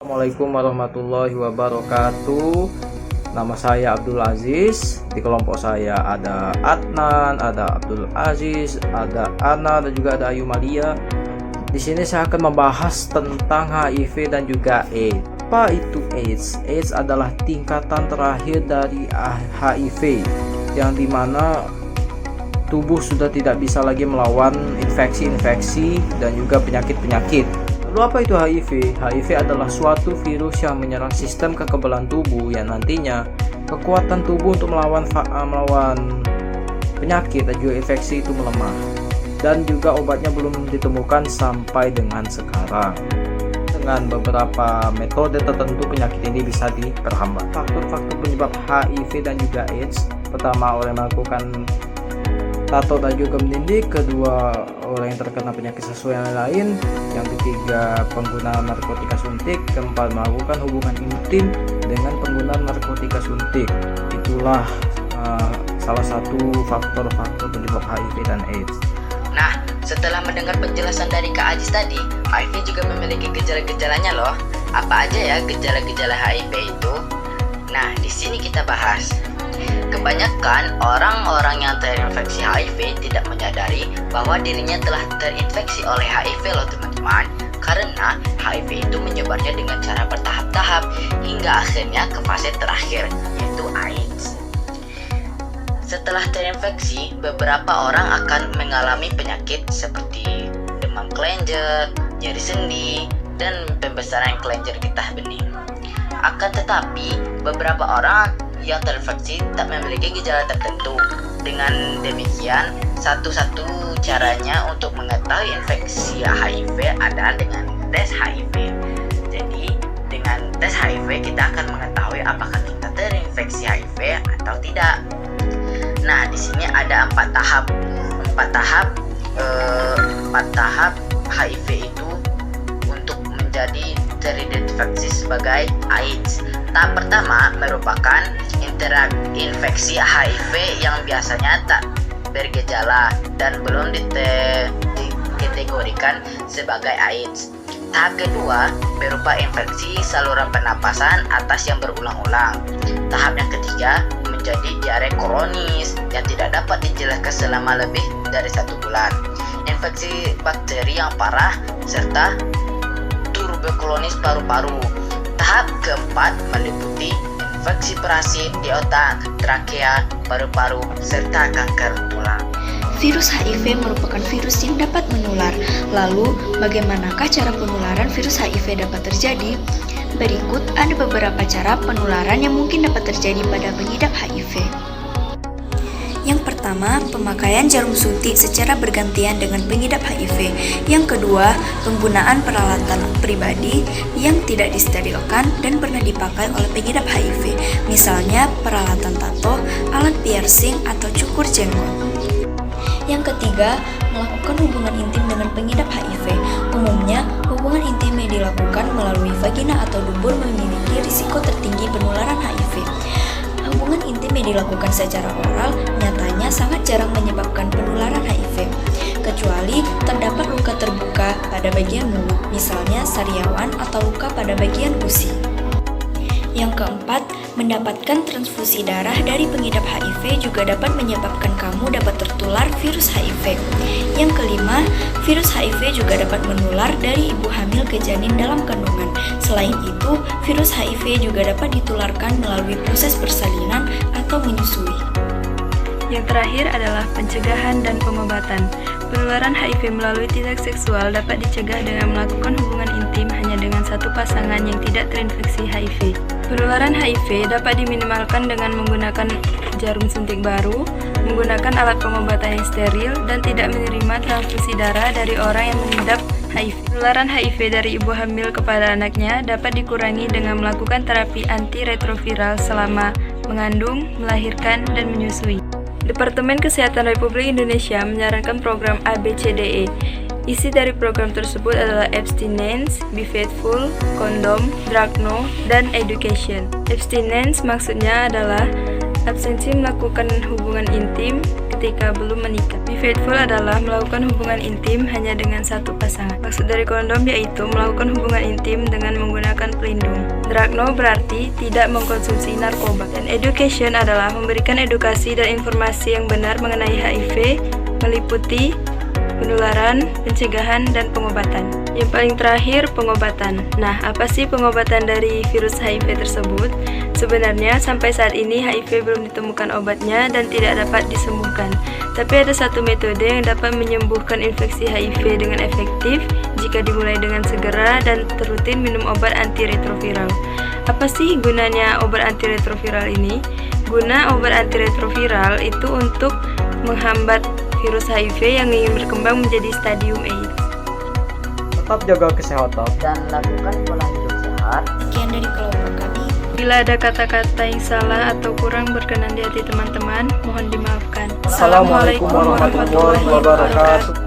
Assalamualaikum warahmatullahi wabarakatuh. Nama saya Abdul Aziz. Di kelompok saya ada Adnan, ada Abdul Aziz, ada Ana, dan juga ada Ayu Malia. Di sini saya akan membahas tentang HIV dan juga AIDS. Apa itu AIDS? AIDS adalah tingkatan terakhir dari HIV, yang dimana tubuh sudah tidak bisa lagi melawan infeksi-infeksi dan juga penyakit-penyakit. Lalu apa itu HIV? HIV adalah suatu virus yang menyerang sistem kekebalan tubuh, yang nantinya kekuatan tubuh untuk melawan penyakit dan juga infeksi itu melemah. Dan juga obatnya belum ditemukan sampai dengan sekarang. Dengan beberapa metode tertentu penyakit ini bisa diperhambat. Faktor-faktor penyebab HIV dan juga AIDS: pertama, orang yang melakukan tato dan juga mendidik; kedua, orang yang terkena penyakit seksual yang lain; yang ketiga, penggunaan narkotika suntik; keempat, melakukan hubungan intim dengan penggunaan narkotika suntik. Itulah salah satu faktor-faktor penyebab HIV dan AIDS. Nah, setelah mendengar penjelasan dari Kak Aziz tadi, HIV juga memiliki gejala-gejalanya loh. Apa aja ya gejala-gejala HIV itu? Nah, di sini kita bahas. Kebanyakan orang-orang yang terinfeksi HIV tidak menyadari bahwa dirinya telah terinfeksi oleh HIV loh teman-teman. Karena HIV itu menyebarnya dengan cara bertahap-tahap hingga akhirnya ke fase terakhir, yaitu AIDS. Setelah terinfeksi, beberapa orang akan mengalami penyakit seperti demam kelenjar, nyeri sendi, dan pembesaran kelenjar getah bening. Akan tetapi, beberapa orang yang terinfeksi tak memiliki gejala tertentu. Dengan demikian, satu-satu caranya untuk mengetahui infeksi HIV adalah dengan tes HIV. Jadi, dengan tes HIV kita akan mengetahui apakah kita terinfeksi HIV atau tidak. Nah, di sini ada 4 tahap. 4 tahap HIV itu untuk menjadi teridentifikasi sebagai AIDS. Tahap pertama merupakan infeksi HIV yang biasanya tak bergejala dan belum dikategorikan sebagai AIDS. Tahap kedua berupa infeksi saluran pernapasan atas yang berulang-ulang. Tahap yang ketiga menjadi diare kronis yang tidak dapat dijelaskan selama lebih dari 1 bulan. Infeksi bakteri yang parah serta tuberkulosis paru-paru. Tahap keempat meliputi infeksi parasit di otak, trakea, paru-paru, serta kanker tulang. Virus HIV merupakan virus yang dapat menular. Lalu, bagaimanakah cara penularan virus HIV dapat terjadi? Berikut ada beberapa cara penularan yang mungkin dapat terjadi pada pengidap HIV. Yang pertama, pemakaian jarum suntik secara bergantian dengan pengidap HIV. Yang kedua, penggunaan peralatan pribadi yang tidak disterilkan dan pernah dipakai oleh pengidap HIV, misalnya peralatan tato, alat piercing, atau cukur jenggot. Yang ketiga, melakukan hubungan intim dengan pengidap HIV. Umumnya, hubungan intim yang dilakukan melalui vagina atau dubur memiliki risiko tertinggi penularan HIV. Hubungan intim yang dilakukan secara oral nyatanya sangat jarang menyebabkan penularan HIV, kecuali terdapat luka terbuka pada bagian mulut, misalnya sariawan, atau luka pada bagian gusi. Yang keempat, mendapatkan transfusi darah dari pengidap HIV juga dapat menyebabkan kamu dapat tertular virus HIV. Yang kelima, virus HIV juga dapat menular dari ibu hamil ke janin dalam kandungan. Selain itu, virus HIV juga dapat ditularkan melalui proses persalinan atau menyusui. Yang terakhir adalah pencegahan dan pengobatan. Penularan HIV melalui tindak seksual dapat dicegah dengan melakukan hubungan intim hanya dengan satu pasangan yang tidak terinfeksi HIV. Penularan HIV dapat diminimalkan dengan menggunakan jarum suntik baru, menggunakan alat pengobatan yang steril, dan tidak menerima transfusi darah dari orang yang mengidap HIV. Penularan HIV dari ibu hamil kepada anaknya dapat dikurangi dengan melakukan terapi antiretroviral selama mengandung, melahirkan, dan menyusui. Departemen Kesehatan Republik Indonesia menyarankan program ABCDE. Isi dari program tersebut adalah abstinence, be faithful, kondom, drug no, dan education. Abstinence maksudnya adalah absensi melakukan hubungan intim ketika belum menikah. Be faithful adalah melakukan hubungan intim hanya dengan satu pasangan. Maksud dari kondom yaitu melakukan hubungan intim dengan menggunakan pelindung. Drug no berarti tidak mengkonsumsi narkoba. Dan education adalah memberikan edukasi dan informasi yang benar mengenai HIV, meliputi penularan, pencegahan, dan pengobatan. Yang paling terakhir, pengobatan. Nah, apa sih pengobatan dari virus HIV tersebut? Sebenarnya sampai saat ini HIV belum ditemukan obatnya dan tidak dapat disembuhkan. Tapi ada satu metode yang dapat menyembuhkan infeksi HIV dengan efektif jika dimulai dengan segera dan rutin minum obat antiretroviral. Apa sih gunanya obat antiretroviral ini? Guna obat antiretroviral itu untuk menghambat virus HIV yang ingin berkembang menjadi stadium AIDS. Tetap jaga kesehatan Dan lakukan pola hidup sehat. Sekian dari kelompok kami. Bila ada kata-kata yang salah atau kurang berkenan di hati teman-teman, mohon dimaafkan. Assalamualaikum warahmatullahi wabarakatuh.